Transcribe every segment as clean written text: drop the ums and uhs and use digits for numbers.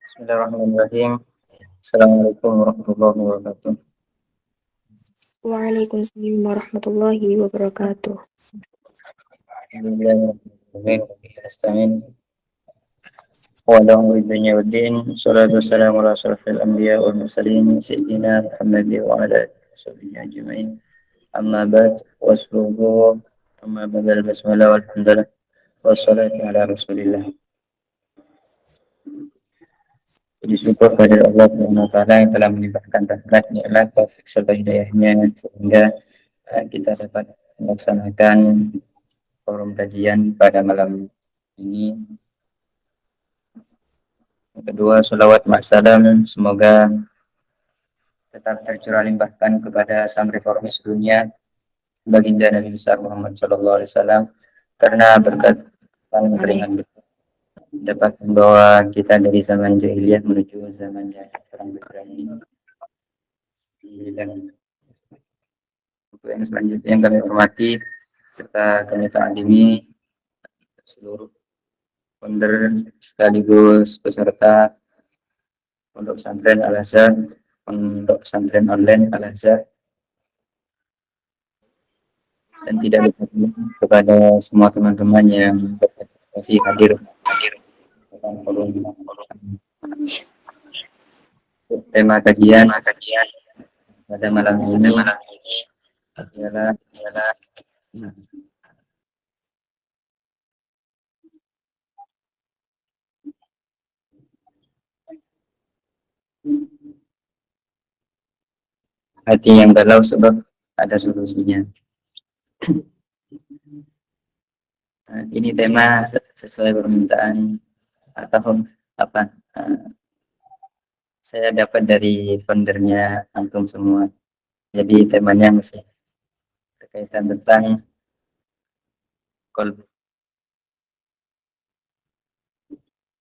Bismillahirrahmanirrahim. Assalamualaikum warahmatullahi wabarakatuh. Waalaikumsalam warahmatullahi wabarakatuh. Bismillahirrahmanirrahim. Wa ala alihi wa din. Salatu wassalamu ala asyrafil anbiya wal mursalin sayyidina Muhammad wa ala alihi ajmain. Amma ba'd wasluhu amma badal basmalah walhamdulillah wassalatu ala rasulillah. Jadi syukur kepada Allah Subhanahu wa taala yang telah melimpahkan rahmat, nikmat, taufik serta hidayahnya sehingga kita dapat melaksanakan forum kajian pada malam ini. Yang kedua, salawat salam semoga tetap tercurah limpahkan kepada sang reformis dunia baginda Nabi besar Muhammad sallallahu alaihi wasallam, karena berkat keringan dapat membawa kita dari zaman jahiliyah menuju zaman yang terang benderang. Dan untuk yang selanjutnya yang kami hormati serta kami takdimi seluruh founder sekaligus peserta Pondok Pesantren Al-Azhar, Pondok Pesantren Online Al-Azhar, dan tidak lupa kepada semua teman-teman yang masih hadir dalam forum. Tema kajian pada malam ini adalah hati yang galau sebab ada solusinya. Ini tema sesuai permintaan atau apa? Saya dapat dari foundernya antum semua. Jadi temanya masih berkaitan tentang kolbu.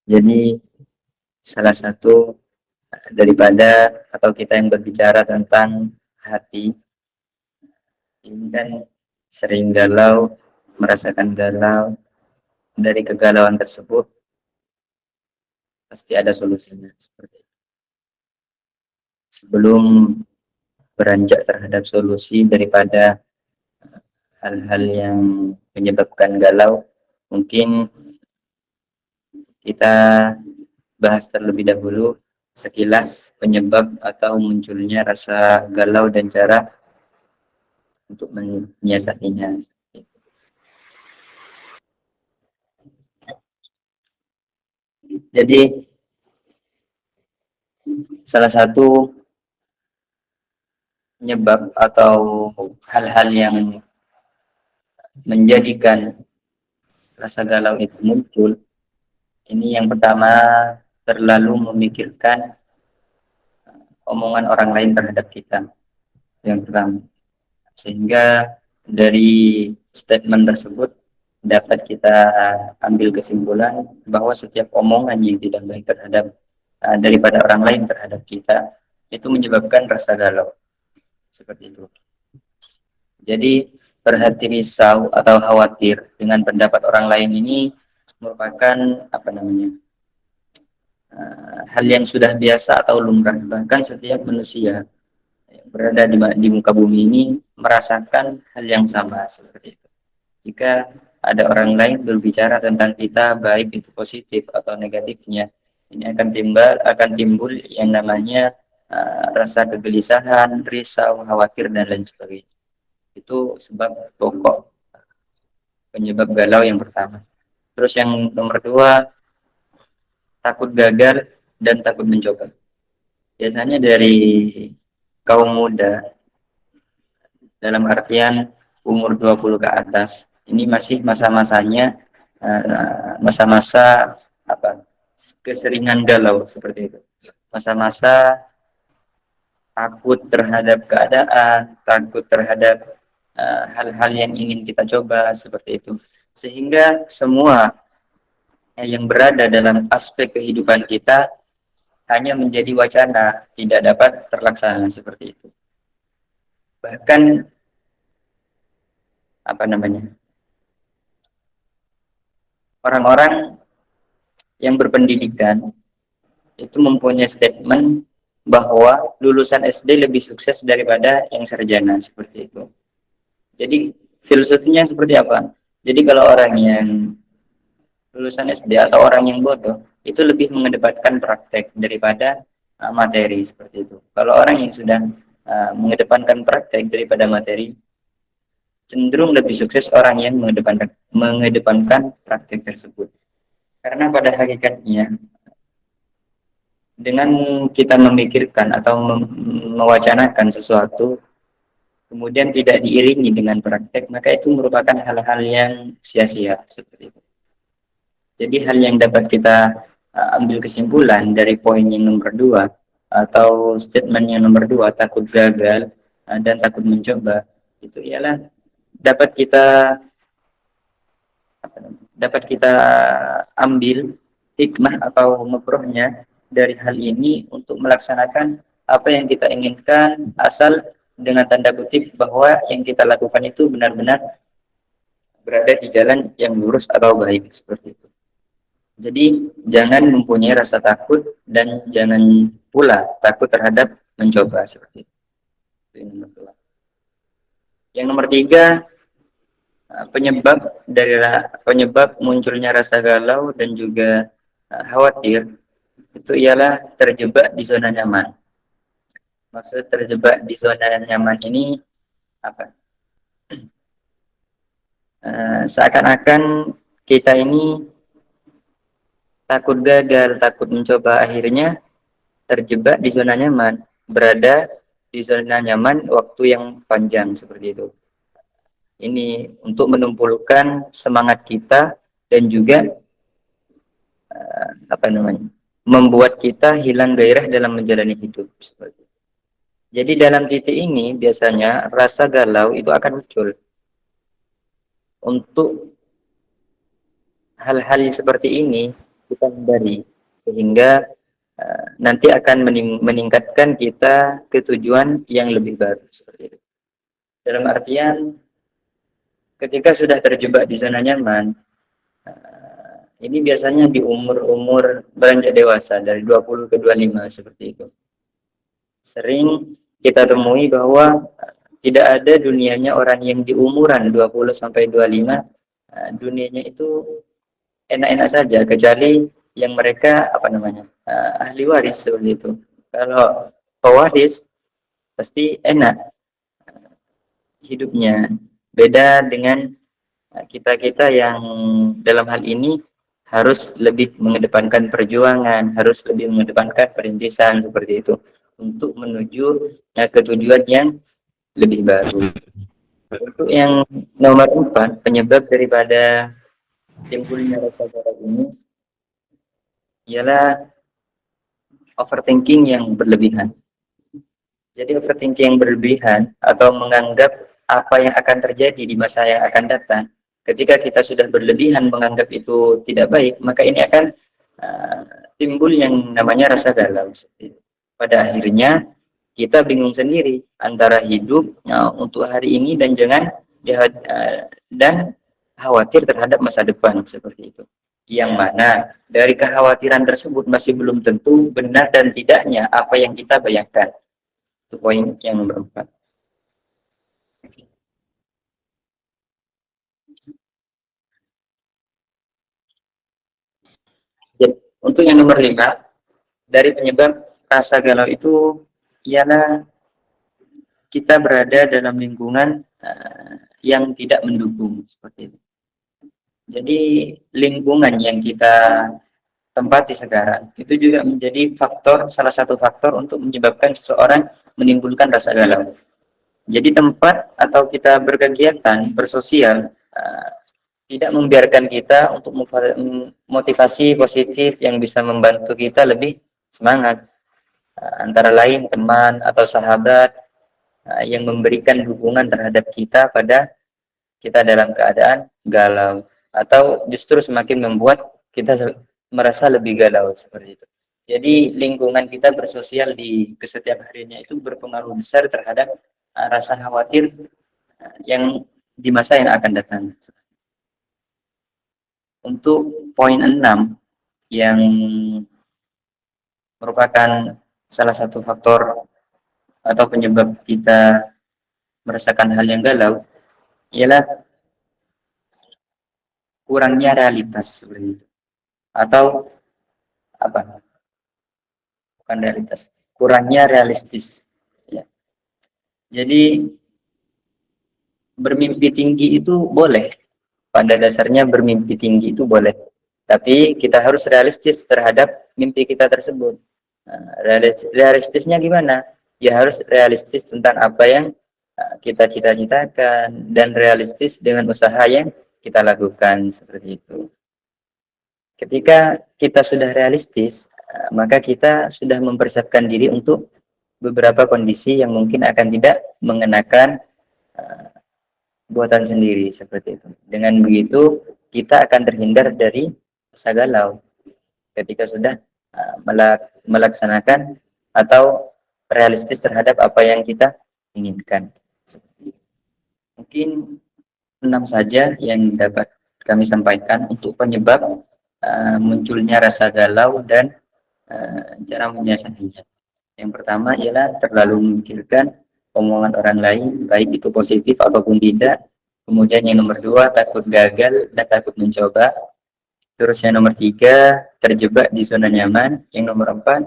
Jadi salah satu daripada atau kita yang berbicara tentang hati ini kan sering galau, merasakan galau. Dari kegalauan tersebut pasti ada solusinya seperti itu. Sebelum beranjak terhadap solusi daripada hal-hal yang menyebabkan galau, mungkin kita bahas terlebih dahulu sekilas penyebab atau munculnya rasa galau dan cara untuk menyiasatinya. Jadi salah satu penyebab atau hal-hal yang menjadikan rasa galau itu muncul, ini yang pertama, terlalu memikirkan omongan orang lain terhadap kita, yang pertama. Sehingga dari statement tersebut dapat kita ambil kesimpulan bahwa setiap omongan yang tidak baik terhadap daripada orang lain terhadap kita itu menyebabkan rasa galau seperti itu. Jadi berhati risau atau khawatir dengan pendapat orang lain ini merupakan hal yang sudah biasa atau lumrah. Bahkan setiap manusia yang berada di muka bumi ini merasakan hal yang sama seperti itu. Jika ada orang lain berbicara tentang kita, baik itu positif atau negatifnya, ini akan timbul yang namanya rasa kegelisahan, risau, khawatir, dan lain sebagainya. Itu sebab pokok penyebab galau yang pertama. Terus yang nomor dua, takut gagal dan takut mencoba. Biasanya dari kaum muda, dalam artian umur 20 ke atas, ini masih masa-masanya masa-masa keseringan galau seperti itu. Masa-masa takut terhadap keadaan, takut terhadap hal-hal yang ingin kita coba seperti itu. Sehingga semua yang berada dalam aspek kehidupan kita hanya menjadi wacana, tidak dapat terlaksana seperti itu. Bahkan orang-orang yang berpendidikan itu mempunyai statement bahwa lulusan SD lebih sukses daripada yang sarjana, seperti itu. Jadi filosofinya seperti apa? Jadi kalau orang yang lulusan SD atau orang yang bodoh itu lebih mengedepankan praktek daripada materi, seperti itu. Kalau orang yang sudah mengedepankan praktek daripada materi, cenderung lebih sukses orang yang mengedepankan praktek tersebut. Karena pada hakikatnya dengan kita memikirkan atau mewacanakan sesuatu kemudian tidak diiringi dengan praktek, maka itu merupakan hal-hal yang sia-sia, seperti itu. Jadi hal yang dapat kita ambil kesimpulan dari poin yang nomor 2 atau statement yang nomor 2, takut gagal dan takut mencoba, itu ialah dapat kita dapat kita ambil hikmah atau makruhnya dari hal ini untuk melaksanakan apa yang kita inginkan, asal dengan tanda kutip bahwa yang kita lakukan itu benar-benar berada di jalan yang lurus atau baik, seperti itu. Jadi jangan mempunyai rasa takut dan jangan pula takut terhadap mencoba, seperti itu. Itu yang nomor 2. Yang nomor 3, penyebab munculnya rasa galau dan juga khawatir itu ialah terjebak di zona nyaman. Maksud terjebak di zona nyaman ini apa? Seakan-akan kita ini takut gagal, takut mencoba, akhirnya terjebak di zona nyaman, berada di zona nyaman waktu yang panjang, seperti itu. Ini untuk menumpukan semangat kita dan juga membuat kita hilang gairah dalam menjalani hidup, seperti itu. Jadi dalam titik ini biasanya rasa galau itu akan muncul. Untuk hal-hal seperti ini kita hindari sehingga nanti akan meningkatkan kita ke tujuan yang lebih baru, seperti itu. Dalam artian ketika sudah terjebak di zona nyaman, ini biasanya di umur-umur beranjak dewasa dari 20 ke 25, seperti itu. Sering kita temui bahwa tidak ada dunianya orang yang di umuran 20 sampai 25 dunianya itu enak-enak saja, kecuali yang mereka ahli waris, seperti itu. Kalau pewaris pasti enak hidupnya. Beda dengan kita-kita yang dalam hal ini harus lebih mengedepankan perjuangan, harus lebih mengedepankan perintisan, seperti itu, untuk menuju ke tujuan yang lebih baru. Untuk yang nomor 4, penyebab daripada timbulnya rasa galau ini ialah overthinking yang berlebihan. Jadi overthinking yang berlebihan atau menganggap apa yang akan terjadi di masa yang akan datang, ketika kita sudah berlebihan menganggap itu tidak baik, maka ini akan timbul yang namanya rasa galau. Pada akhirnya kita bingung sendiri antara hidup untuk hari ini dan khawatir terhadap masa depan, seperti itu. Yang mana dari kekhawatiran tersebut masih belum tentu benar dan tidaknya apa yang kita bayangkan. Itu poin yang nomor 4. Jadi, untuk yang nomor 5, dari penyebab rasa galau itu ialah kita berada dalam lingkungan yang tidak mendukung, seperti itu. Jadi lingkungan yang kita tempati sekarang itu juga menjadi salah satu faktor untuk menyebabkan seseorang menimbulkan rasa galau. Jadi tempat atau kita berkegiatan, bersosial, tidak membiarkan kita untuk motivasi positif yang bisa membantu kita lebih semangat. Antara lain teman atau sahabat yang memberikan dukungan terhadap kita pada kita dalam keadaan galau, atau justru semakin membuat kita merasa lebih galau, seperti itu. Jadi lingkungan kita bersosial di setiap harinya itu berpengaruh besar terhadap rasa khawatir yang di masa yang akan datang. Untuk poin 6 yang merupakan salah satu faktor atau penyebab kita merasakan hal yang galau ialah kurangnya realitas seperti itu. Atau apa? Bukan realitas, kurangnya realistis. Ya. Jadi bermimpi tinggi itu boleh. Pada dasarnya bermimpi tinggi itu boleh. Tapi kita harus realistis terhadap mimpi kita tersebut. Nah, realistisnya gimana? Ya harus realistis tentang apa yang kita cita-citakan dan realistis dengan usaha yang kita lakukan seperti itu. Ketika kita sudah realistis, maka kita sudah mempersiapkan diri untuk beberapa kondisi yang mungkin akan tidak mengenakan buatan sendiri seperti itu. Dengan begitu kita akan terhindar dari rasa galau ketika sudah melaksanakan atau realistis terhadap apa yang kita inginkan. Mungkin 6 saja yang dapat kami sampaikan untuk penyebab munculnya rasa galau dan cara menyiasatinya. Yang pertama ialah terlalu memikirkan omongan orang lain, baik itu positif ataupun tidak. Kemudian yang nomor 2, takut gagal dan takut mencoba. Terus yang nomor 3, terjebak di zona nyaman. Yang nomor 4,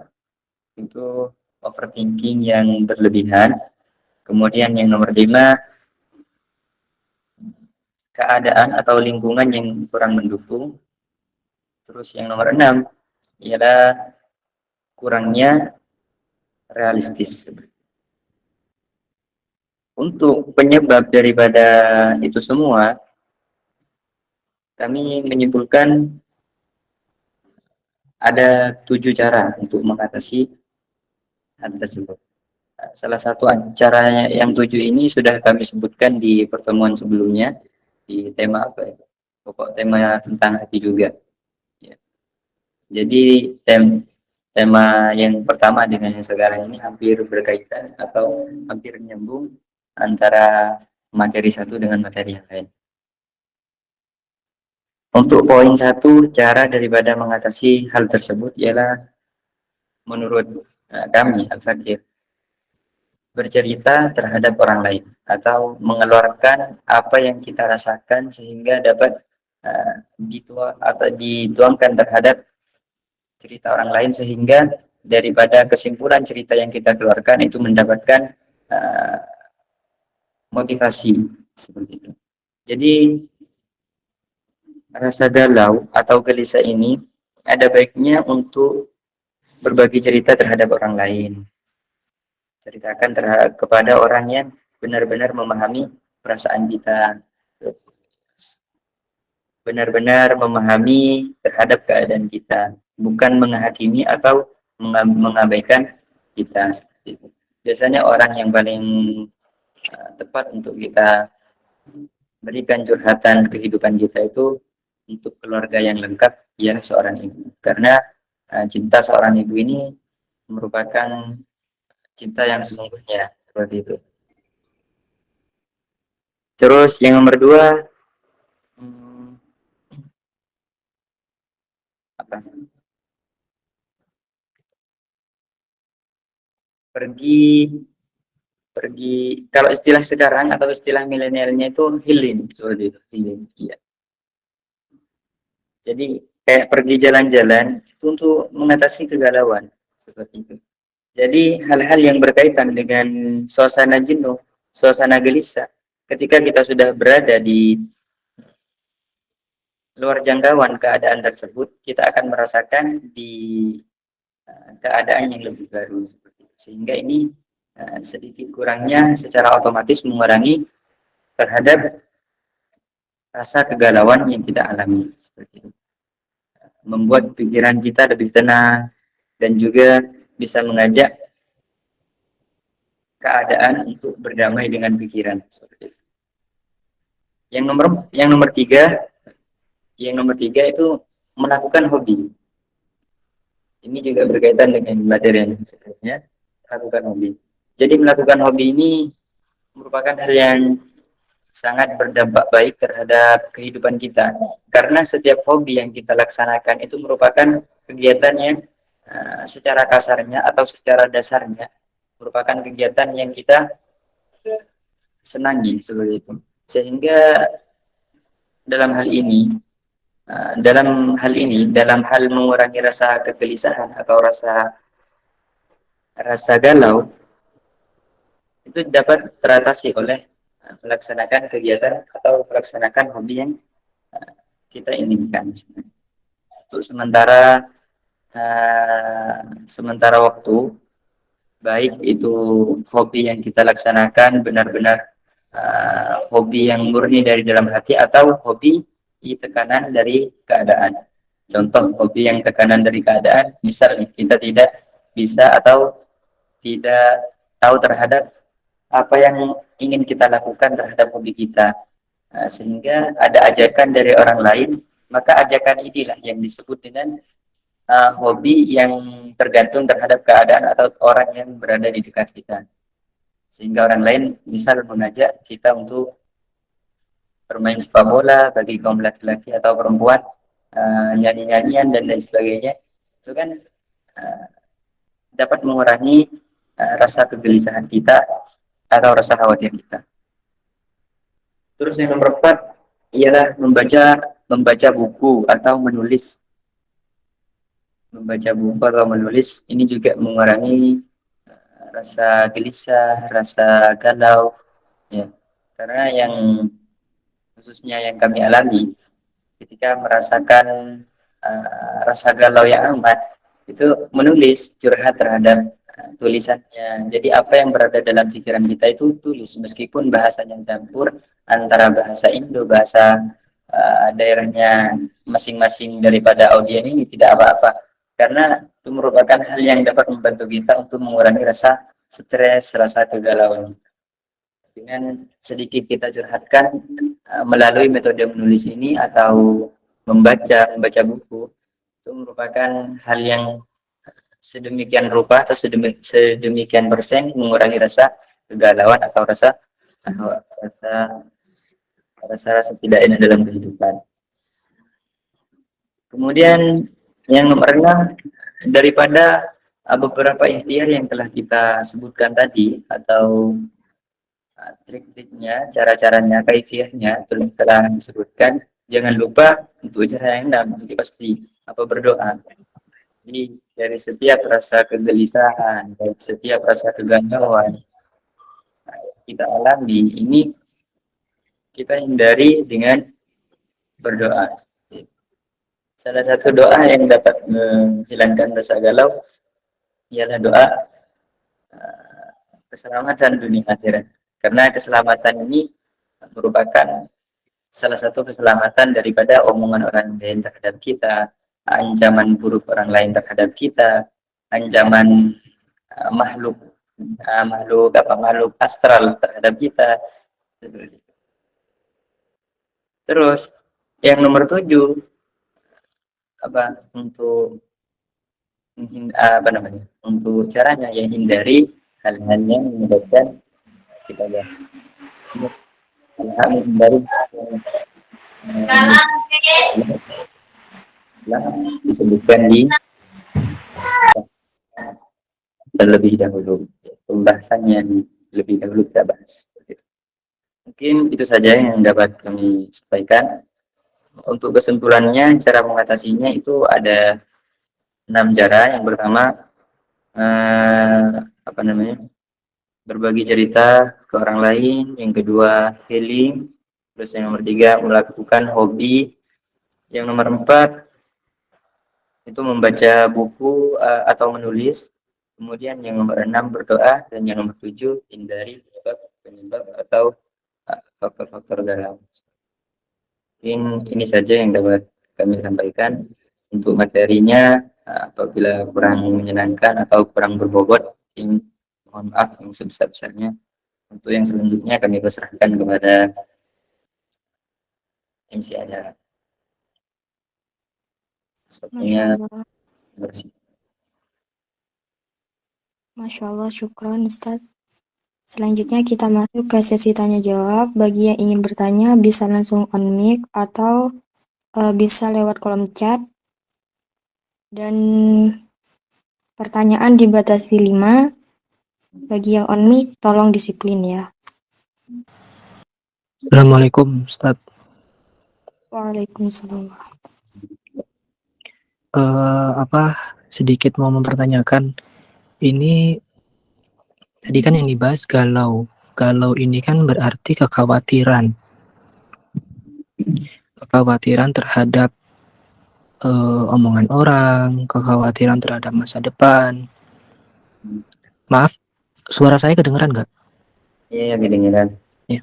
itu overthinking yang berlebihan. Kemudian yang nomor 5, keadaan atau lingkungan yang kurang mendukung. Terus yang nomor 6 ialah kurangnya realistis. Untuk penyebab daripada itu semua, kami menyimpulkan ada 7 cara untuk mengatasi hal tersebut. Salah satu cara yang 7 ini sudah kami sebutkan di pertemuan sebelumnya di tema apa ya? Pokok tema tentang hati juga. Ya. Jadi tema yang pertama dengan yang sekarang ini hampir berkaitan atau hampir nyambung antara materi satu dengan materi yang lain. Untuk poin 1, cara daripada mengatasi hal tersebut ialah menurut kami Al-Fakir bercerita terhadap orang lain atau mengeluarkan apa yang kita rasakan sehingga dapat dituangkan terhadap cerita orang lain sehingga daripada kesimpulan cerita yang kita keluarkan itu mendapatkan motivasi seperti itu. Jadi rasa galau atau gelisah ini ada baiknya untuk berbagi cerita terhadap orang lain. Ceritakan kepada orang yang benar-benar memahami perasaan kita, benar-benar memahami terhadap keadaan kita, bukan menghakimi atau mengabaikan kita. Biasanya orang yang paling tepat untuk kita berikan curhatan kehidupan kita itu untuk keluarga yang lengkap ialah seorang ibu, karena cinta seorang ibu ini merupakan cinta yang sesungguhnya seperti itu. Terus yang nomor 2, apa? Pergi kalau istilah sekarang atau istilah milenialnya itu healing seperti itu, healing. Iya. Jadi kayak pergi jalan-jalan itu untuk mengatasi kegalauan seperti itu. Jadi hal-hal yang berkaitan dengan suasana jenuh, suasana gelisah, ketika kita sudah berada di luar jangkauan keadaan tersebut, kita akan merasakan di keadaan yang lebih baru seperti itu. Sehingga ini sedikit kurangnya secara otomatis mengurangi terhadap rasa kegalauan yang kita alami seperti itu. Membuat pikiran kita lebih tenang dan juga bisa mengajak keadaan untuk berdamai dengan pikiran seperti itu. Yang nomor 3 itu melakukan hobi. Ini juga berkaitan dengan materi yang sebelumnya, melakukan hobi. Jadi melakukan hobi ini merupakan hal yang sangat berdampak baik terhadap kehidupan kita, karena setiap hobi yang kita laksanakan itu merupakan kegiatan yang secara kasarnya atau secara dasarnya merupakan kegiatan yang kita senangi seperti itu. Sehingga dalam hal ini, dalam hal mengurangi rasa kegelisahan atau rasa galau, itu dapat teratasi oleh melaksanakan kegiatan atau melaksanakan hobi yang kita inginkan. Untuk sementara waktu, baik itu hobi yang kita laksanakan benar-benar hobi yang murni dari dalam hati atau hobi tekanan dari keadaan. Contoh hobi yang tekanan dari keadaan, misalnya kita tidak bisa atau tidak tahu terhadap apa yang ingin kita lakukan terhadap hobi kita, sehingga ada ajakan dari orang lain, maka ajakan inilah yang disebut dengan hobi yang tergantung terhadap keadaan atau orang yang berada di dekat kita. Sehingga orang lain misal mengajak kita untuk bermain sepak bola bagi kaum laki-laki atau perempuan, nyanyi-nyanyian dan lain sebagainya, itu kan dapat mengurangi rasa kegelisahan kita atau rasa khawatir kita. Terus yang nomor 4 ialah membaca buku atau menulis. Membaca buku atau menulis ini juga mengurangi rasa gelisah, rasa galau, ya. Karena yang khususnya yang kami alami ketika merasakan rasa galau yang amat, itu menulis, curhat terhadap tulisannya. Jadi apa yang berada dalam pikiran kita itu tulis, meskipun bahasanya campur antara bahasa Indo, bahasa daerahnya masing-masing daripada audien ini, tidak apa-apa, karena itu merupakan hal yang dapat membantu kita untuk mengurangi rasa stres, rasa kegalauan. Dengan sedikit kita curhatkan melalui metode menulis ini atau membaca buku, itu merupakan hal yang sedemikian rupa atau sedemikian persen mengurangi rasa kegalauan atau rasa tidak enak dalam kehidupan. Kemudian yang nomor 6, daripada beberapa ikhtiar yang telah kita sebutkan tadi atau trik-triknya, cara-caranya, kaifiahnya telah disebutkan, jangan lupa untuk cara yang 6 itu pasti berdoa. Jadi dari setiap rasa kegelisahan, dari setiap rasa kegalauan kita alami, ini kita hindari dengan berdoa. Salah satu doa yang dapat menghilangkan rasa galau ialah doa keselamatan dunia akhirat. Karena keselamatan ini merupakan salah satu keselamatan daripada omongan orang lain terhadap kita, ancaman buruk orang lain terhadap kita, ancaman makhluk astral terhadap kita. Terus yang nomor 7, untuk caranya ya hindari hal-hal yang menyebabkan kita hindari disebutkan di terlebih dahulu, pembahasannya lebih dahulu kita bahas. Mungkin itu saja yang dapat kami sampaikan. Untuk kesimpulannya, cara mengatasinya itu ada 6 cara. Yang pertama, berbagi cerita ke orang lain. Yang kedua, healing. Terus yang nomor 3, melakukan hobi. Yang nomor 4, itu membaca buku atau menulis. Kemudian yang nomor 6, berdoa. Dan yang nomor 7, hindari penyebab atau faktor-faktor galau. Ini saja yang dapat kami sampaikan. Untuk materinya, apabila kurang menyenangkan atau kurang berbobot, mohon maaf yang sebesar-besarnya. Untuk yang selanjutnya kami persilahkan kepada MC acara. Masya Allah, syukran Ustaz. Selanjutnya kita masuk ke sesi tanya jawab. Bagi yang ingin bertanya bisa langsung on mic atau bisa lewat kolom chat. Dan Pertanyaan dibatasi 5. Bagi yang on mic, tolong disiplin ya. Assalamualaikum Ustaz. Waalaikumsalam. Sedikit mau mempertanyakan, ini tadi kan yang dibahas galau. Galau ini kan berarti kekhawatiran terhadap omongan orang, kekhawatiran terhadap masa depan. Maaf, suara saya kedengeran nggak? Iya, kedengeran. Ya,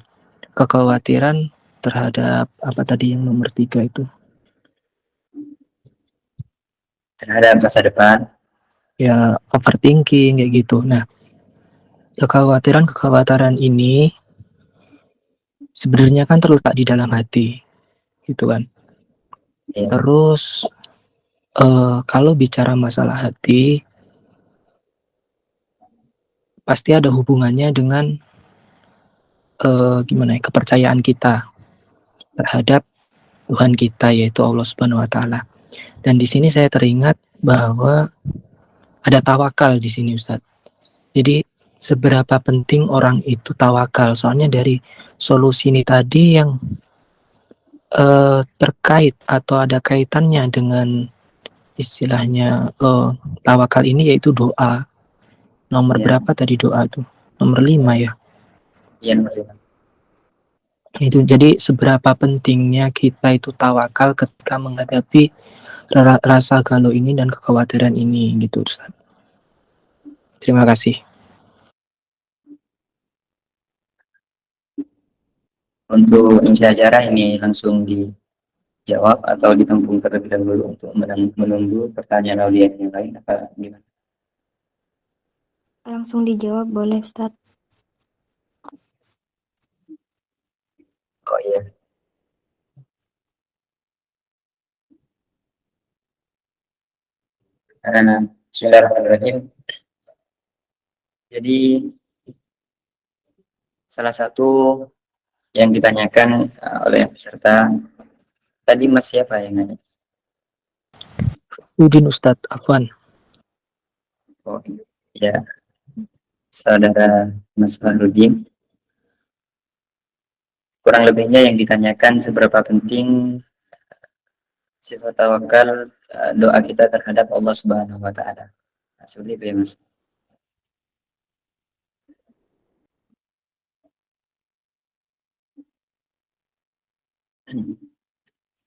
kekhawatiran terhadap apa tadi yang nomor 3 itu? Terhadap masa depan. Ya, overthinking kayak gitu. Nah, kekhawatiran ini sebenarnya kan terletak di dalam hati, gitu kan. Ya, Terus kalau bicara masalah hati, pasti ada hubungannya dengan gimana ya, kepercayaan kita terhadap Tuhan kita, yaitu Allah Subhanahu Wa Taala. Dan di sini saya teringat bahwa ada tawakal di sini, Ustadz. Jadi seberapa penting orang itu tawakal? Soalnya dari solusi ini tadi yang terkait atau ada kaitannya dengan istilahnya tawakal ini, yaitu doa. Nomor ya, berapa tadi doa tuh? Nomor 5 ya. iya, Itu jadi seberapa pentingnya kita itu tawakal ketika menghadapi rasa galau ini dan kekhawatiran ini gitu, Ustaz. Terima kasih. Untuk insyaallah ini langsung dijawab atau ditampung terlebih dahulu untuk menunggu pertanyaan audiens yang lain apa gimana? Langsung dijawab boleh, Ustaz. Oh iya. Karena Bismillahirrahmanirrahim. Jadi salah satu yang ditanyakan oleh peserta tadi Mas siapa yang nanya? Udin Ustadz Afwan. Oh ya, saudara Mas Fahrudin. Kurang lebihnya yang ditanyakan seberapa penting sifat tawakal doa kita terhadap Allah Subhanahu wa taala. Nah, seperti itu ya, Mas.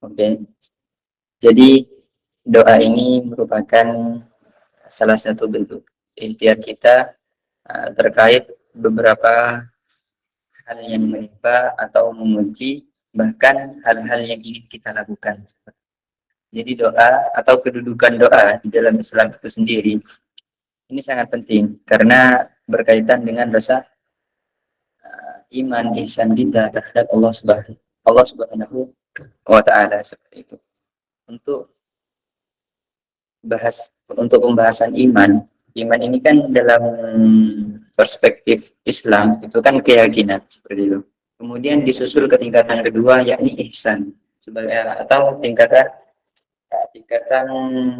Oke. Jadi doa ini merupakan salah satu bentuk ikhtiar kita terkait beberapa hal yang menimpa atau memuji, bahkan hal-hal yang ingin kita lakukan. Jadi doa atau kedudukan doa di dalam Islam itu sendiri ini sangat penting karena berkaitan dengan rasa iman ihsan kita terhadap Allah Subhanahu wa taala seperti itu. Untuk pembahasan iman ini kan dalam perspektif Islam itu kan keyakinan seperti itu. Kemudian disusul ke tingkatan kedua yakni ihsan sebagai atau tingkatan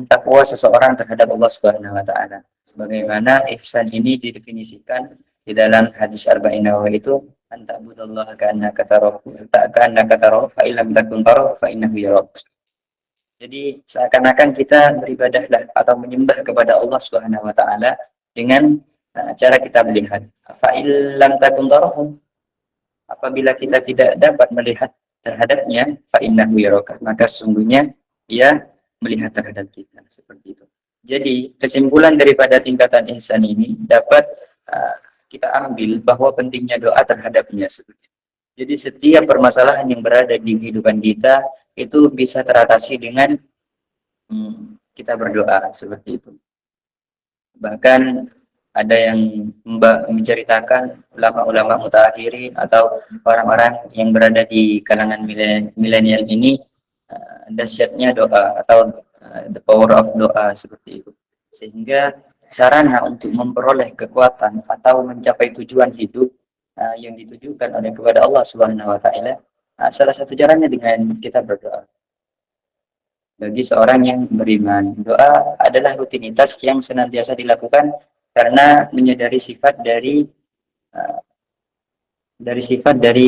takwa seseorang terhadap Allah Subhanahu wa taala. Sebagaimana ihsan ini didefinisikan di dalam hadis Arba'in Nawawi itu anta'budallaha ka'annaka tarahu fa illam takun tarahu fa innahu yarak. Jadi seakan-akan kita beribadah atau menyembah kepada Allah Subhanahu wa taala dengan cara kita melihat. Fa illam takun tarahu, apabila kita tidak dapat melihat terhadapnya, fa innahu yaraka, maka sesungguhnya ia melihat terhadap kita seperti itu. Jadi kesimpulan daripada tingkatan ihsan ini dapat kita ambil bahwa pentingnya doa terhadapnya seperti itu. Jadi setiap permasalahan yang berada di kehidupan kita itu bisa teratasi dengan kita berdoa seperti itu. Bahkan ada yang menceritakan ulama-ulama mutakhirin atau orang-orang yang berada di kalangan milenial ini dahsyatnya doa atau the power of doa seperti itu. Sehingga sarana untuk memperoleh kekuatan atau mencapai tujuan hidup yang ditujukan oleh kepada Allah Subhanahu wa taala, salah satu caranya dengan kita berdoa. bagi seorang yang beriman. Doa adalah rutinitas yang senantiasa dilakukan karena menyadari sifat dari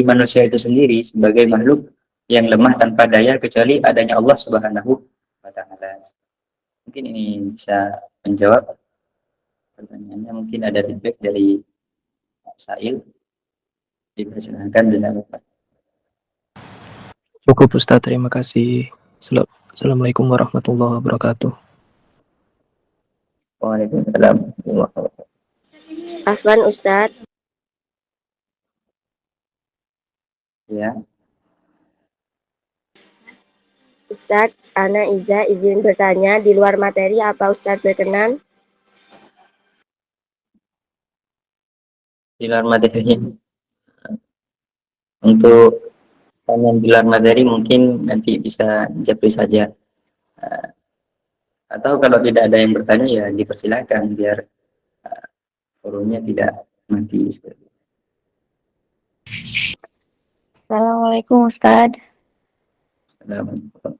manusia itu sendiri sebagai makhluk yang lemah tanpa daya kecuali adanya Allah Subhanahu wa taala. Mungkin ini bisa menjawab pertanyaannya. Mungkin ada feedback dari Sail, dipersilakan dengan Bapak. Cukup Ustaz, terima kasih. Assalamualaikum warahmatullahi wabarakatuh. Waalaikumsalam. Afwan Ustadz, Ya, Ustadz, Ana Iza izin bertanya di luar materi apa Ustadz berkenan? di luar materi. Untuk pertanyaan di luar materi mungkin nanti bisa japri saja. Atau kalau tidak ada yang bertanya ya dipersilakan biar forumnya tidak mati. Assalamualaikum Ustadz. Assalamualaikum.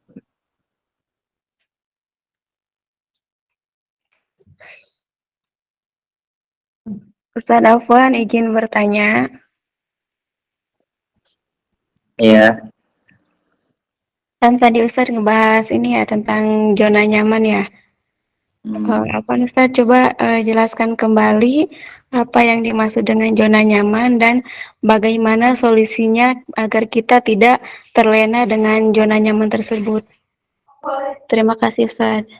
Ustadz Afwan izin bertanya. Ya, Kan tadi Ustadz ngebahas ini ya tentang zona nyaman ya. Afwan Ustadz coba jelaskan kembali apa yang dimaksud dengan zona nyaman dan bagaimana solusinya agar kita tidak terlena dengan zona nyaman tersebut. Terima kasih Ustadz.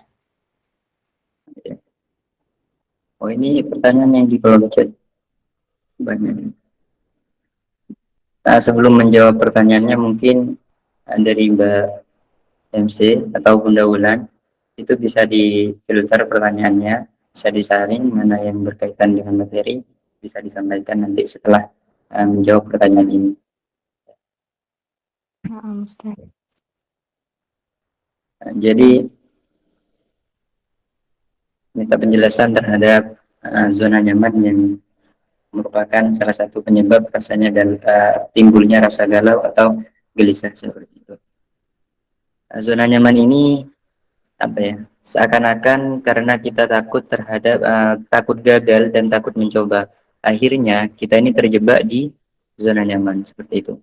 oh ini pertanyaan yang di kolom chat banyak. Nah, sebelum menjawab pertanyaannya mungkin dari Mbak MC atau Bunda Wulan itu bisa difilter pertanyaannya, bisa disaring mana yang berkaitan dengan materi, bisa disampaikan nanti setelah menjawab pertanyaan ini. Ustaz. Jadi minta penjelasan terhadap zona nyaman yang merupakan salah satu penyebab timbulnya rasa galau atau gelisah seperti itu. Zona nyaman ini apa ya? Seakan-akan karena kita takut gagal dan takut mencoba. Akhirnya kita ini terjebak di zona nyaman seperti itu.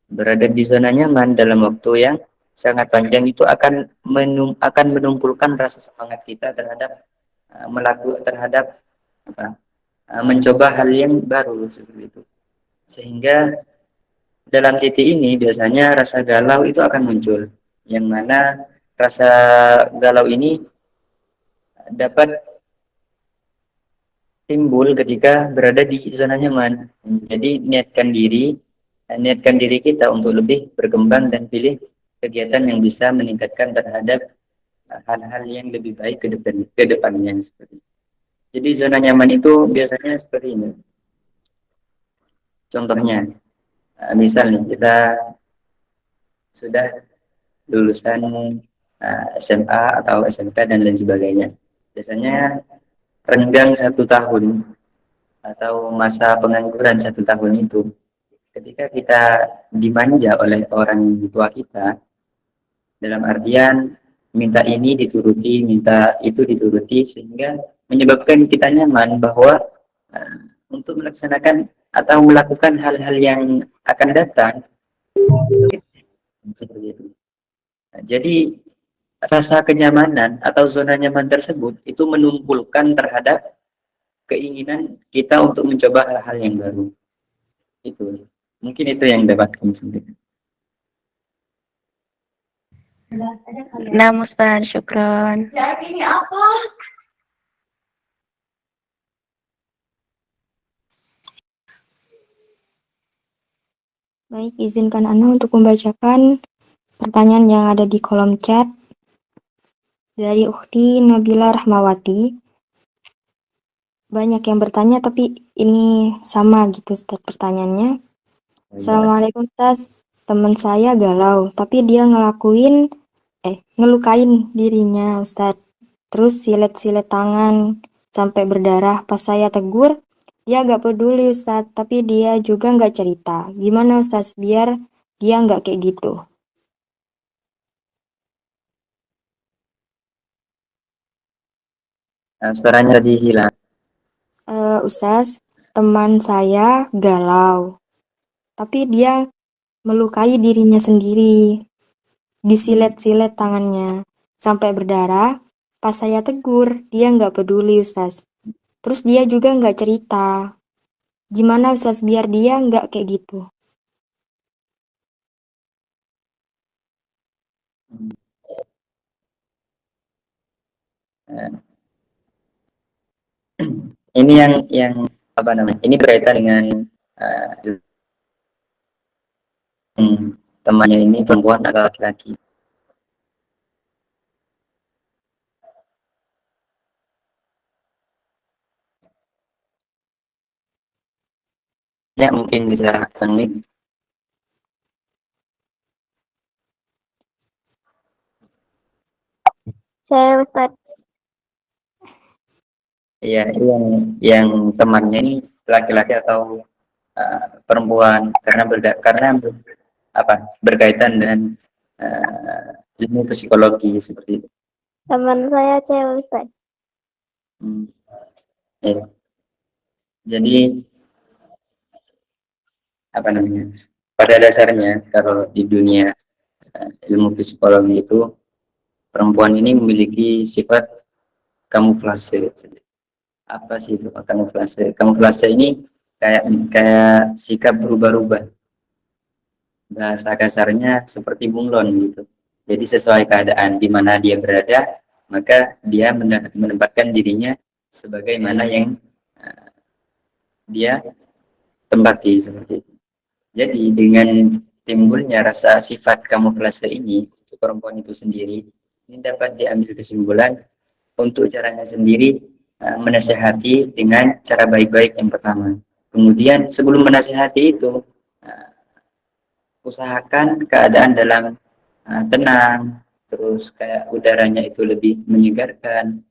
Berada di zona nyaman dalam waktu yang sangat panjang itu akan menumpulkan rasa semangat kita terhadap mencoba hal yang baru seperti itu. Sehingga dalam titik ini biasanya rasa galau itu akan muncul, yang mana rasa galau ini dapat timbul ketika berada di zona nyaman. Jadi niatkan diri kita untuk lebih berkembang dan pilih kegiatan yang bisa meningkatkan terhadap hal-hal yang lebih baik ke depannya seperti itu. Jadi zona nyaman itu biasanya seperti ini. Contohnya, misalnya kita sudah lulusan SMA atau SMK dan lain sebagainya. Biasanya renggang 1 tahun atau masa pengangguran 1 tahun itu, ketika kita dimanja oleh orang tua kita, dalam artian minta ini dituruti, minta itu dituruti, sehingga menyebabkan kita nyaman bahwa untuk melaksanakan atau melakukan hal-hal yang akan datang itu seperti itu. Nah, jadi rasa kenyamanan atau zona nyaman tersebut itu menumpulkan terhadap keinginan kita untuk mencoba hal-hal yang baru. Itu mungkin itu yang dapat kami sampaikan. Nah Ustadz, syukron. Baik, izinkan Ana untuk membacakan pertanyaan yang ada di kolom chat dari Ukhti Nabila Rahmawati. Banyak yang bertanya tapi ini sama gitu Ustaz pertanyaannya. Assalamualaikum Ustaz, teman saya galau tapi dia ngelukain dirinya Ustaz. Terus silet-silet tangan sampai berdarah. Pas saya tegur, dia gak peduli Ustaz, tapi dia juga gak cerita. Gimana Ustaz biar dia gak kayak gitu? Suaranya tadi hilang. Ustaz, teman saya galau, tapi dia melukai dirinya sendiri, disilet-silet tangannya, sampai berdarah. Pas saya tegur, dia nggak peduli, Ustaz. Terus dia juga nggak cerita. Gimana, Ustaz, biar dia nggak kayak gitu? Nah, ini yang apa namanya? Ini berkaitan dengan uh, temannya ini perempuan atau laki-laki. Ya mungkin bisa unmute. Saya Ustadz. Iya, yang temannya ini laki-laki atau perempuan karena apa berkaitan dengan ilmu psikologi seperti itu. Teman saya cewek Ustadz. Hmm. Ya. Jadi apa namanya? Pada dasarnya kalau di dunia ilmu psikologi itu perempuan ini memiliki sifat kamuflase. Apa sih itu kamuflase? Kamuflase ini kayak kayak sikap berubah-ubah. Bahasa kasarnya seperti bunglon gitu. Jadi sesuai keadaan di mana dia berada, maka dia menempatkan dirinya sebagaimana yang dia tempati seperti itu. Jadi dengan timbulnya rasa sifat kamuflase ini untuk perempuan itu sendiri, ini dapat diambil kesimpulan untuk caranya sendiri menasehati dengan cara baik-baik yang pertama. Kemudian sebelum menasehati itu, usahakan keadaan dalam tenang, terus kayak udaranya itu lebih menyegarkan,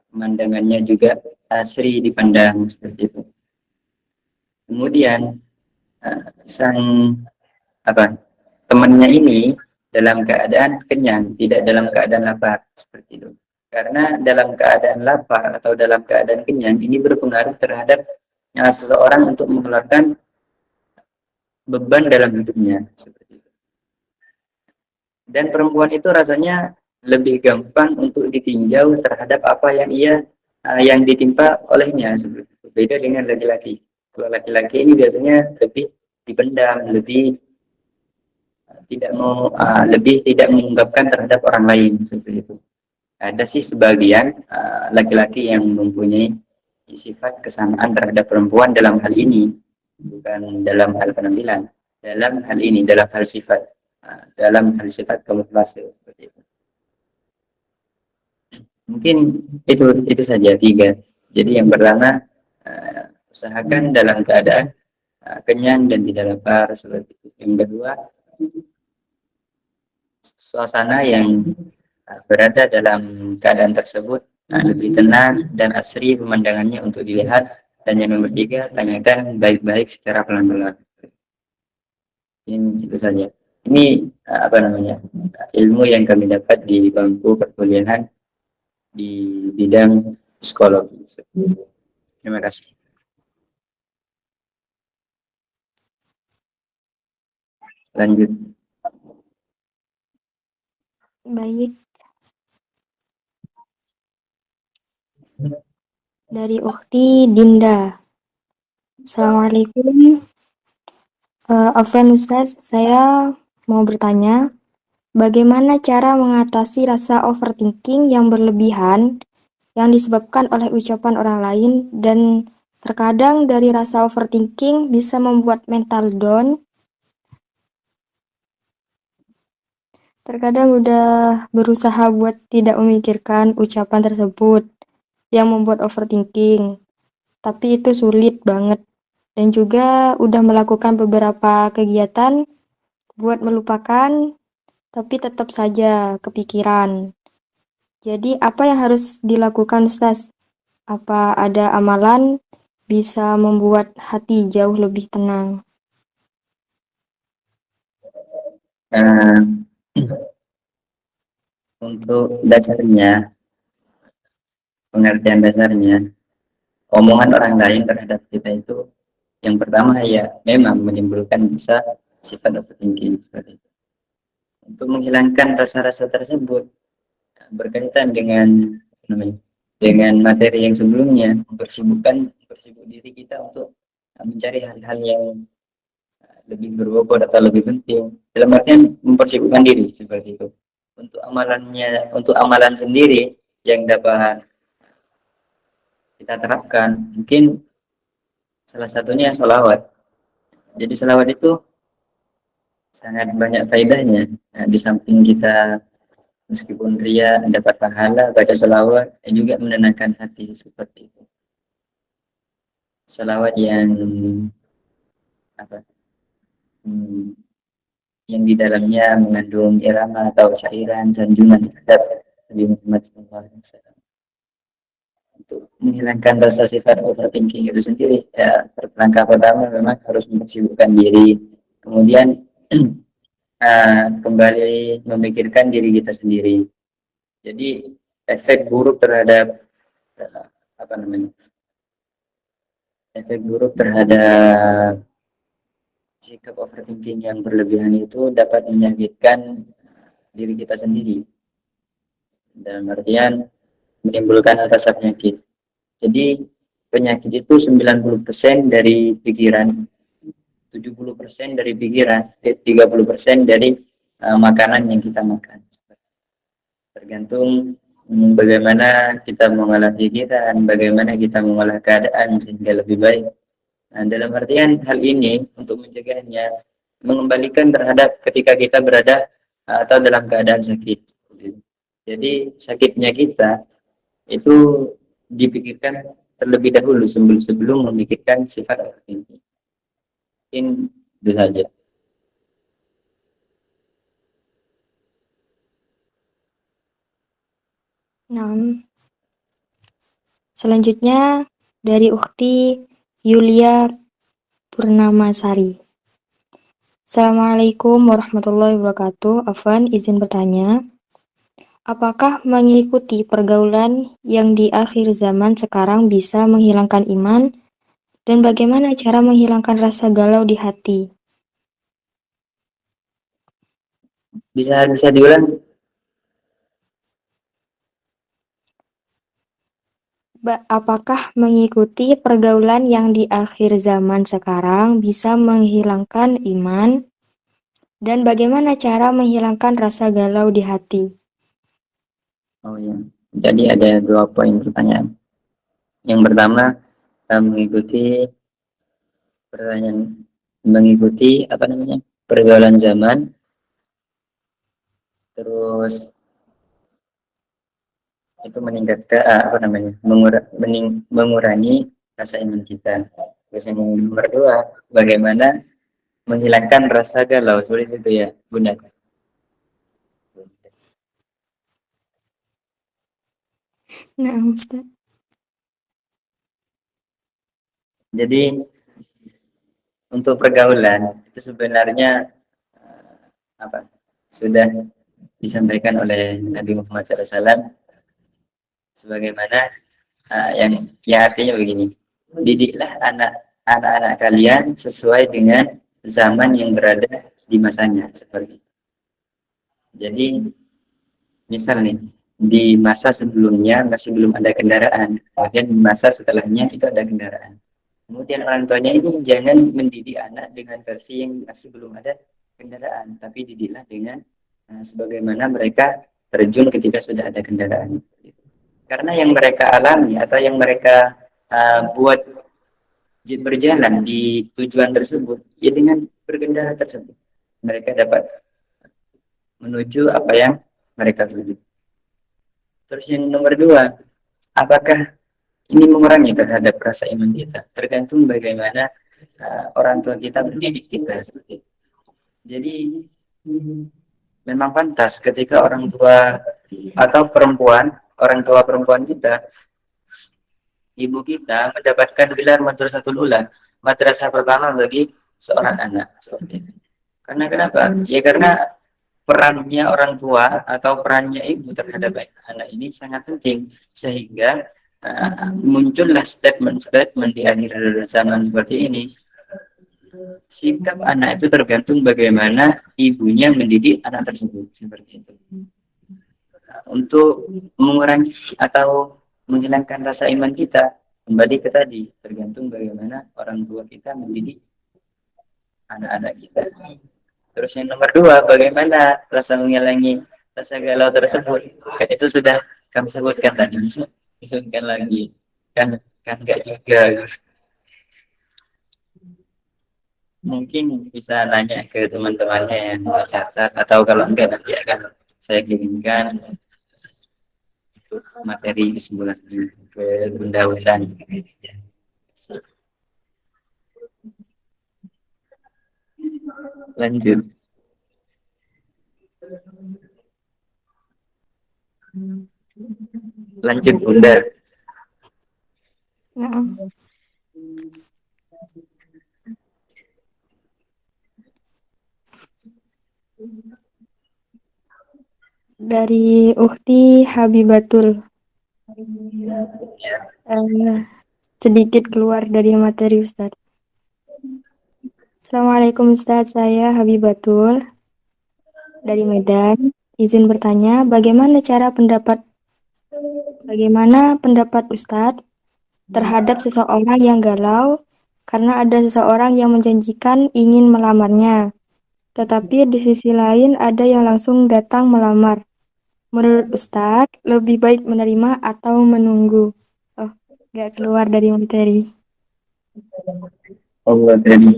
pemandangannya juga asri dipandang seperti itu. Kemudian sang apa temannya ini dalam keadaan kenyang, tidak dalam keadaan lapar seperti itu. Karena dalam keadaan lapar atau dalam keadaan kenyang ini berpengaruh terhadap seseorang untuk mengeluarkan beban dalam hidupnya seperti itu. Dan perempuan itu rasanya lebih gampang untuk ditinjau terhadap apa yang yang ditimpa olehnya seperti itu. Beda dengan laki-laki. Kalau laki-laki ini biasanya lebih dipendam, lebih tidak mengungkapkan terhadap orang lain seperti itu. Ada sih sebagian laki-laki yang mempunyai sifat kesamaan terhadap perempuan dalam hal ini, bukan dalam hal penampilan, dalam hal sifat, dalam hal sifat kamuflase seperti itu. Mungkin itu saja tiga. Jadi yang pertama usahakan dalam keadaan kenyang dan tidak lapar seperti itu. Yang kedua, suasana yang berada dalam keadaan tersebut lebih tenang dan asri pemandangannya untuk dilihat. Dan yang nomor tiga, tanyakan baik-baik secara pelan-pelan. Ini itu saja. Ini apa namanya ilmu yang kami dapat di bangku perkuliahan di bidang psikologi. Terima kasih. Lanjut. Baik. Dari Ukti Dinda. Assalamualaikum. Afwan Ustaz, saya mau bertanya, bagaimana cara mengatasi rasa overthinking yang berlebihan yang disebabkan oleh ucapan orang lain dan terkadang dari rasa overthinking bisa membuat mental down. Terkadang udah berusaha buat tidak memikirkan ucapan tersebut yang membuat overthinking, tapi itu sulit banget. Dan juga udah melakukan beberapa kegiatan buat melupakan, tapi tetap saja kepikiran. Jadi apa yang harus dilakukan Ustaz? Apa ada amalan bisa membuat hati jauh lebih tenang? Untuk dasarnya pengertian dasarnya, omongan orang lain terhadap kita itu yang pertama ya memang menimbulkan bisa sifat overthinking seperti itu. Untuk menghilangkan rasa-rasa tersebut berkaitan dengan dengan materi yang sebelumnya, mempersibuk diri kita untuk mencari hal-hal yang lebih berbobot atau lebih penting, dalam artian mempersibukkan diri seperti itu. Untuk amalan sendiri yang dapat kita terapkan, mungkin salah satunya sholawat. Jadi sholawat itu sangat banyak faedahnya. Nah, di samping kita meskipun ria dapat pahala baca sholawat, juga menenangkan hati seperti itu. Sholawat yang apa? Yang di dalamnya mengandung irama atau syairan sanjungan terhadap Nabi Muhammad SAW. Untuk menghilangkan rasa sifat overthinking itu sendiri, ya langkah pertama memang harus mempersibukkan diri, kemudian kembali memikirkan diri kita sendiri. Jadi efek buruk terhadap efek buruk terhadap sikap overthinking yang berlebihan itu dapat menyakitkan diri kita sendiri, dalam artian menimbulkan rasa penyakit. Jadi penyakit itu 90% dari pikiran, 70% dari pikiran, 30% dari makanan yang kita makan. Tergantung bagaimana kita mengolah pikiran, bagaimana kita mengolah keadaan sehingga lebih baik. Nah, dalam artian hal ini untuk mencegahnya, mengembalikan terhadap ketika kita berada atau dalam keadaan sakit. Jadi sakitnya kita itu dipikirkan terlebih dahulu sebelum memikirkan sifat ini. Mungkin itu saja. Nah, selanjutnya dari Ukhti Yulia Purnamasari. Assalamualaikum warahmatullahi wabarakatuh. Afwan, izin bertanya. Apakah mengikuti pergaulan yang di akhir zaman sekarang bisa menghilangkan iman? Dan bagaimana cara menghilangkan rasa galau di hati? Bisa diulang? Apakah mengikuti pergaulan yang di akhir zaman sekarang bisa menghilangkan iman? Dan bagaimana cara menghilangkan rasa galau di hati? Oh ya, jadi ada 2 poin pertanyaan. Yang pertama, mengikuti pergaulan zaman, terus itu meningkatkan mengurangi rasa iman kita. Terus yang nomor 2, bagaimana menghilangkan rasa galau, seperti itu ya Bunda. Nah, Ustaz. Jadi untuk pergaulan itu sebenarnya sudah disampaikan oleh Nabi Muhammad SAW, sebagaimana yang artinya begini: didiklah anak-anak kalian sesuai dengan zaman yang berada di masanya, seperti itu. Jadi misal nih, di masa sebelumnya masih belum ada kendaraan, kemudian di masa setelahnya itu ada kendaraan. Kemudian orang tuanya ini jangan mendidik anak dengan versi yang masih belum ada kendaraan, tapi didiklah dengan sebagaimana mereka terjun ketika sudah ada kendaraan. Karena yang mereka alami atau yang mereka buat berjalan di tujuan tersebut, ya dengan berkendara tersebut, mereka dapat menuju apa yang mereka tuju. Terus yang nomor 2, apakah ini mengurangi terhadap rasa iman kita? Tergantung bagaimana orang tua kita mendidik kita. Jadi memang pantas ketika orang tua atau orang tua perempuan kita, ibu kita mendapatkan gelar Madrasatul Ula, madrasah pertama bagi seorang anak, seperti itu. Karena kenapa? Ya karena perannya orang tua atau perannya ibu terhadap anak ini sangat penting, sehingga muncullah statement-statement di akhir zaman seperti ini. Sikap anak itu tergantung bagaimana ibunya mendidik anak tersebut, seperti itu. Untuk mengurangi atau menghilangkan rasa iman kita, kembali ke tadi, tergantung bagaimana orang tua kita mendidik anak-anak kita. Terus yang nomor 2, bagaimana rasa menghilangi rasa galau tersebut? Itu sudah kami sebutkan tadi, disebutkan lagi. Kan enggak juga. Mungkin bisa nanya ke teman-temannya yang mencatat, atau kalau enggak nanti akan saya kirimkan untuk materi kesimpulannya ke Bunda Wulan. Lanjut. Lanjut Bunda. Nah, dari Ukti Habibatul. Sedikit keluar dari materi Ustadz. Assalamualaikum Ustadz, saya Habibatul dari Medan. Izin bertanya, bagaimana pendapat Ustadz terhadap seseorang yang galau karena ada seseorang yang menjanjikan ingin melamarnya, tetapi di sisi lain ada yang langsung datang melamar. Menurut Ustadz, lebih baik menerima atau menunggu? Oh, nggak keluar dari materi. Allah dari